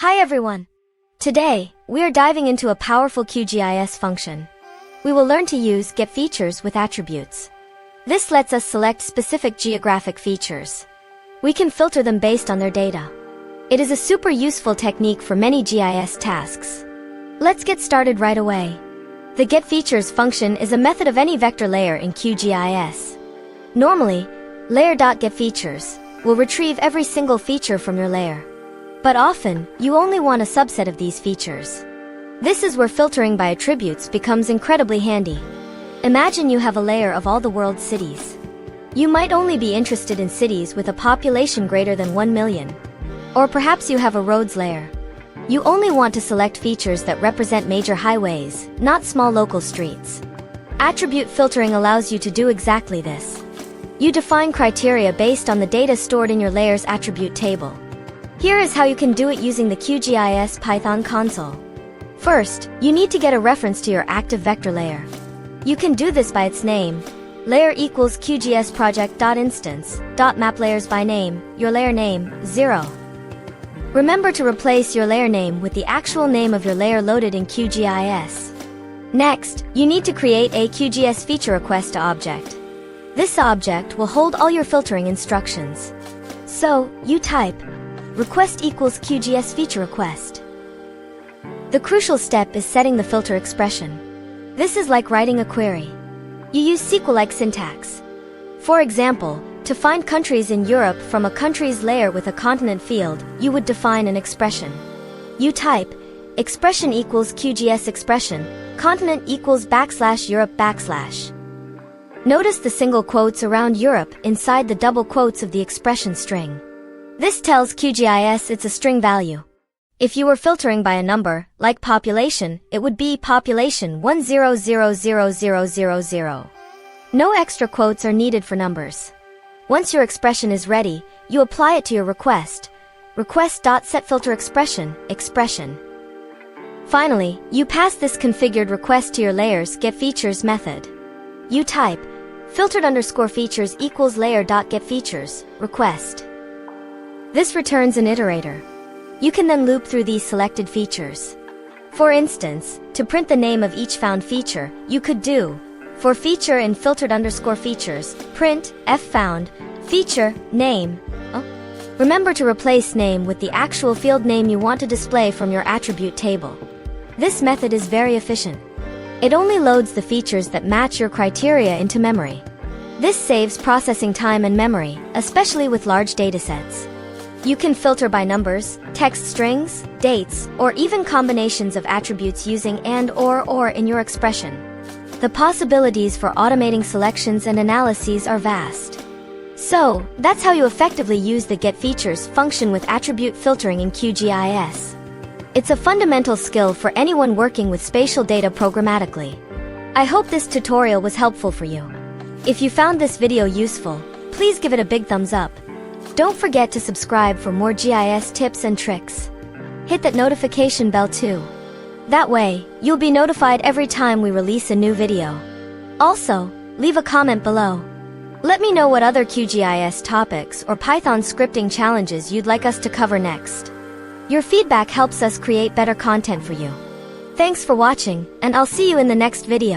Hi everyone! Today, we are diving into a powerful QGIS function. We will learn to use GetFeatures with attributes. This lets us select specific geographic features. We can filter them based on their data. It is a super useful technique for many GIS tasks. Let's get started right away. The GetFeatures function is a method of any vector layer in QGIS. Normally, layer.getFeatures will retrieve every single feature from your layer. But often, you only want a subset of these features. This is where filtering by attributes becomes incredibly handy. Imagine you have a layer of all the world's cities. You might only be interested in cities with a population greater than 1 million. Or perhaps you have a roads layer. You only want to select features that represent major highways, not small local streets. Attribute filtering allows you to do exactly this. You define criteria based on the data stored in your layer's attribute table. Here is how you can do it using the QGIS Python console. First, you need to get a reference to your active vector layer. You can do this by its name. Layer equals QGIS project.instance.map layers by name, your layer name, 0. Remember to replace your layer name with the actual name of your layer loaded in QGIS. Next, you need to create a QGIS feature request object. This object will hold all your filtering instructions. So, you type request equals QGIS feature request. The crucial step is setting the filter expression. This is like writing a query. You use SQL-like syntax. For example, to find countries in Europe from a countries layer with a continent field, you would define an expression. You type expression equals QGIS expression, continent equals \Europe \. Notice the single quotes around Europe inside the double quotes of the expression string. This tells QGIS it's a string value. If you were filtering by a number, like population, it would be population 1000000. No extra quotes are needed for numbers. Once your expression is ready, you apply it to your request. Request.setFilterExpression, expression. Finally, you pass this configured request to your layer's GetFeatures method. You type filtered_features equals layer.getFeatures, request. This returns an iterator. You can then loop through these selected features. For instance, to print the name of each found feature, you could do for feature in filtered_features, print ffound, feature, name. Remember to replace name with the actual field name you want to display from your attribute table. This method is very efficient. It only loads the features that match your criteria into memory. This saves processing time and memory, especially with large datasets. You can filter by numbers, text strings, dates, or even combinations of attributes using and or in your expression. The possibilities for automating selections and analyses are vast. So, that's how you effectively use the GetFeatures function with attribute filtering in QGIS. It's a fundamental skill for anyone working with spatial data programmatically. I hope this tutorial was helpful for you. If you found this video useful, please give it a big thumbs up. Don't forget to subscribe for more GIS tips and tricks. Hit that notification bell too. That way, you'll be notified every time we release a new video. Also, leave a comment below. Let me know what other QGIS topics or Python scripting challenges you'd like us to cover next. Your feedback helps us create better content for you. Thanks for watching, and I'll see you in the next video.